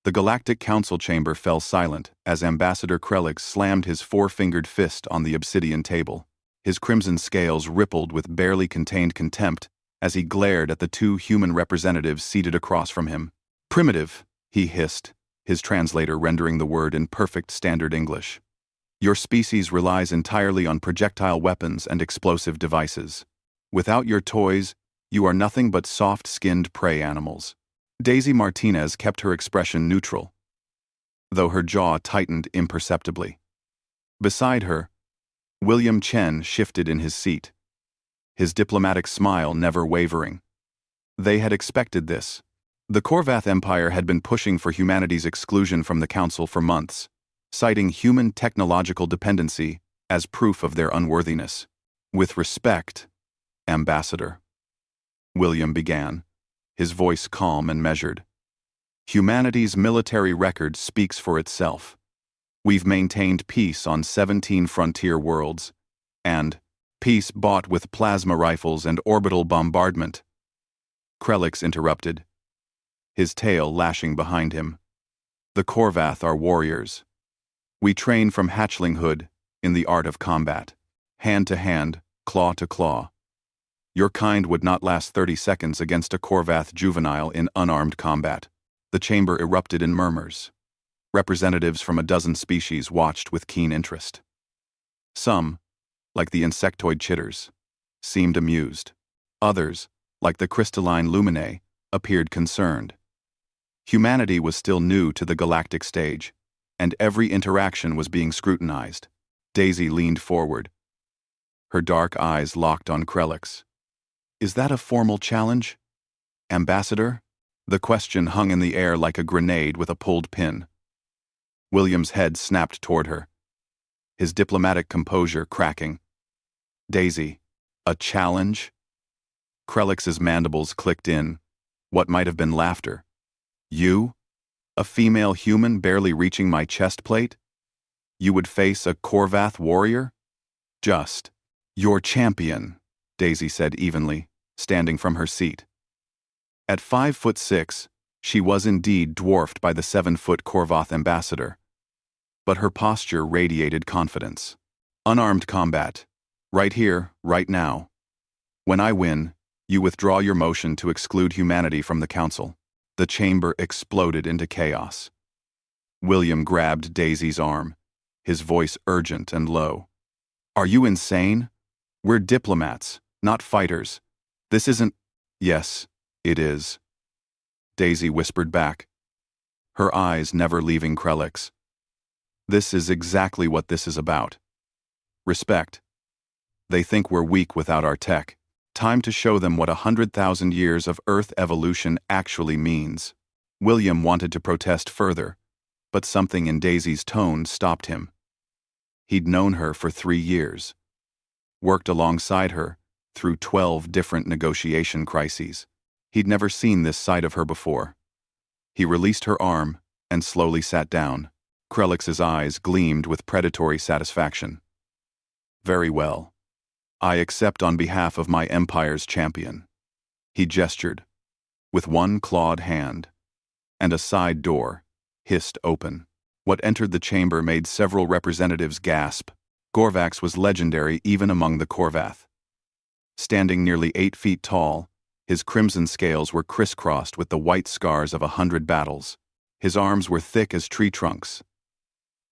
The Galactic Council chamber fell silent as Ambassador Krelix slammed his four-fingered fist on the obsidian table. His crimson scales rippled with barely contained contempt as he glared at the two human representatives seated across from him. "Primitive," he hissed, his translator rendering the word in perfect standard English. "Your species relies entirely on projectile weapons and explosive devices. Without your toys, you are nothing but soft-skinned prey animals." Daisy Martinez kept her expression neutral, though her jaw tightened imperceptibly. Beside her, William Chen shifted in his seat, his diplomatic smile never wavering. They had expected this. The Korvath Empire had been pushing for humanity's exclusion from the Council for months, citing human technological dependency as proof of their unworthiness. "With respect, Ambassador," William began, his voice calm and measured. "Humanity's military record speaks for itself. We've maintained peace on 17 frontier worlds, and peace bought with plasma rifles and orbital bombardment." Krelix interrupted, his tail lashing behind him. "The Korvath are warriors. We train from hatchlinghood in the art of combat, hand to hand, claw to claw. Your kind would not last 30 seconds against a Korvath juvenile in unarmed combat." The chamber erupted in murmurs. Representatives from a dozen species watched with keen interest. Some, like the insectoid chitters, seemed amused. Others, like the crystalline luminae, appeared concerned. Humanity was still new to the galactic stage, and every interaction was being scrutinized. Daisy leaned forward, her dark eyes locked on Krelix. "Is that a formal challenge, Ambassador?" The question hung in the air like a grenade with a pulled pin. William's head snapped toward her, his diplomatic composure cracking. "Daisy, a challenge?" Krelix's mandibles clicked in, what might have been laughter. "You? A female human barely reaching my chest plate? You would face a Korvath warrior?" "Just. Your champion," Daisy said evenly, standing from her seat. At 5'6", she was indeed dwarfed by the 7-foot Korvath ambassador, but her posture radiated confidence. "Unarmed combat. Right here, right now. When I win, you withdraw your motion to exclude humanity from the Council." The chamber exploded into chaos. William grabbed Daisy's arm, his voice urgent and low. "Are you insane? We're diplomats, not fighters. This isn't—" "Yes, it is," Daisy whispered back, her eyes never leaving Krelix. "This is exactly what this is about. Respect. They think we're weak without our tech. Time to show them what 100,000 years of Earth evolution actually means." William wanted to protest further, but something in Daisy's tone stopped him. He'd known her for 3 years, worked alongside her through 12 different negotiation crises. He'd never seen this side of her before. He released her arm and slowly sat down. Krelix's eyes gleamed with predatory satisfaction. "Very well. I accept on behalf of my empire's champion." He gestured, with one clawed hand, and a side door hissed open. What entered the chamber made several representatives gasp. Gorvax was legendary even among the Korvath. Standing nearly 8 feet tall, his crimson scales were crisscrossed with the white scars of 100 battles. His arms were thick as tree trunks,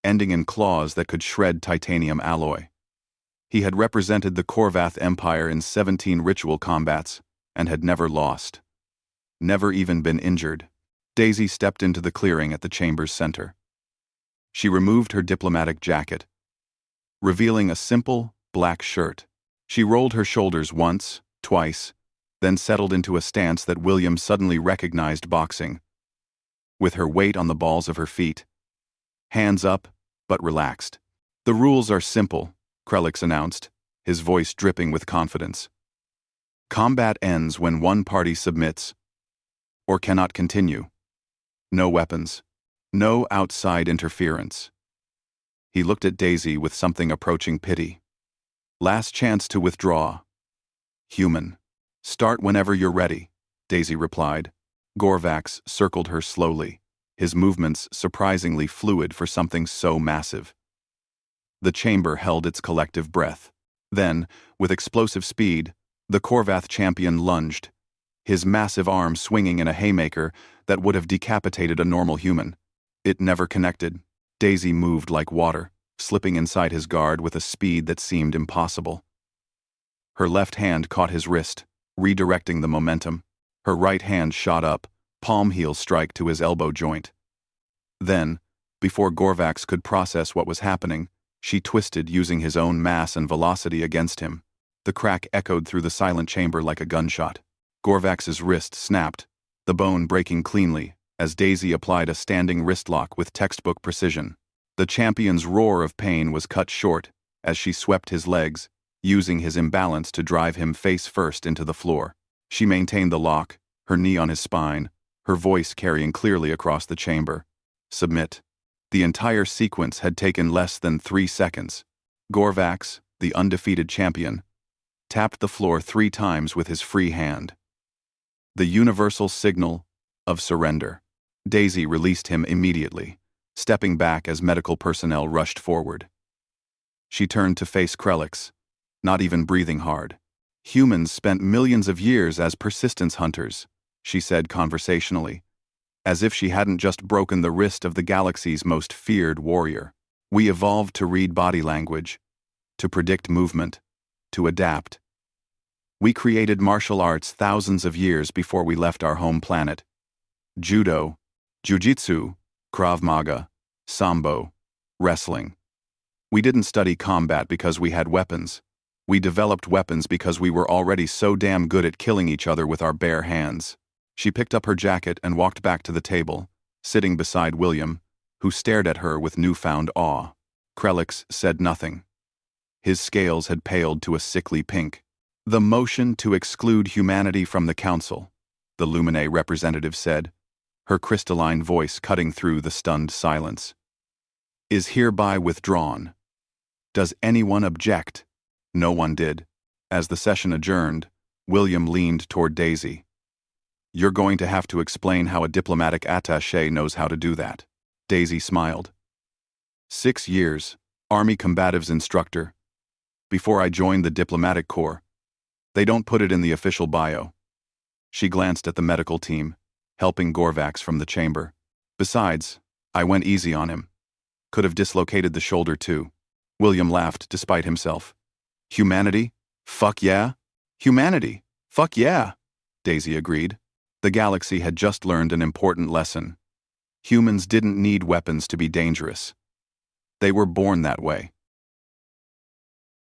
ending in claws that could shred titanium alloy. He had represented the Korvath Empire in 17 ritual combats and had never lost. Never even been injured. Daisy stepped into the clearing at the chamber's center. She removed her diplomatic jacket, revealing a simple, black shirt. She rolled her shoulders once, twice, then settled into a stance that William suddenly recognized boxing. With her weight on the balls of her feet, hands up, but relaxed. "The rules are simple," Krelix announced, his voice dripping with confidence. "Combat ends when one party submits or cannot continue. No weapons. No outside interference." He looked at Daisy with something approaching pity. "Last chance to withdraw. Human. Start whenever you're ready," Daisy replied. Gorvax circled her slowly, his movements surprisingly fluid for something so massive. The chamber held its collective breath. Then, with explosive speed, the Korvath champion lunged, his massive arm swinging in a haymaker that would have decapitated a normal human. It never connected. Daisy moved like water, slipping inside his guard with a speed that seemed impossible. Her left hand caught his wrist, redirecting the momentum. Her right hand shot up, palm heel strike to his elbow joint. Then, before Gorvax could process what was happening, she twisted using his own mass and velocity against him. The crack echoed through the silent chamber like a gunshot. Gorvax's wrist snapped, the bone breaking cleanly, as Daisy applied a standing wristlock with textbook precision. The champion's roar of pain was cut short as she swept his legs, using his imbalance to drive him face first into the floor. She maintained the lock, her knee on his spine, her voice carrying clearly across the chamber. Submit. The entire sequence had taken less than 3 seconds. Gorvax, the undefeated champion, tapped the floor 3 times with his free hand. The universal signal of surrender. Daisy released him immediately, stepping back as medical personnel rushed forward. She turned to face Krelix, not even breathing hard. Humans spent millions of years as persistence hunters, she said conversationally, as if she hadn't just broken the wrist of the galaxy's most feared warrior. We evolved to read body language, to predict movement, to adapt. We created martial arts thousands of years before we left our home planet. Judo, Jiu-Jitsu, Krav Maga, Sambo, wrestling. We didn't study combat because we had weapons. We developed weapons because we were already so damn good at killing each other with our bare hands. She picked up her jacket and walked back to the table, sitting beside William, who stared at her with newfound awe. Krelix said nothing. His scales had paled to a sickly pink. The motion to exclude humanity from the council, the Lumine representative said, her crystalline voice cutting through the stunned silence, is hereby withdrawn. Does anyone object? No one did. As the session adjourned, William leaned toward Daisy. You're going to have to explain how a diplomatic attaché knows how to do that. Daisy smiled. 6 years, Army combatives instructor. Before I joined the diplomatic corps. They don't put it in the official bio. She glanced at the medical team, helping Gorvax from the chamber. Besides, I went easy on him. Could have dislocated the shoulder too. William laughed despite himself. Humanity? Fuck yeah. Humanity? Fuck yeah. Daisy agreed. The galaxy had just learned an important lesson. Humans didn't need weapons to be dangerous. They were born that way.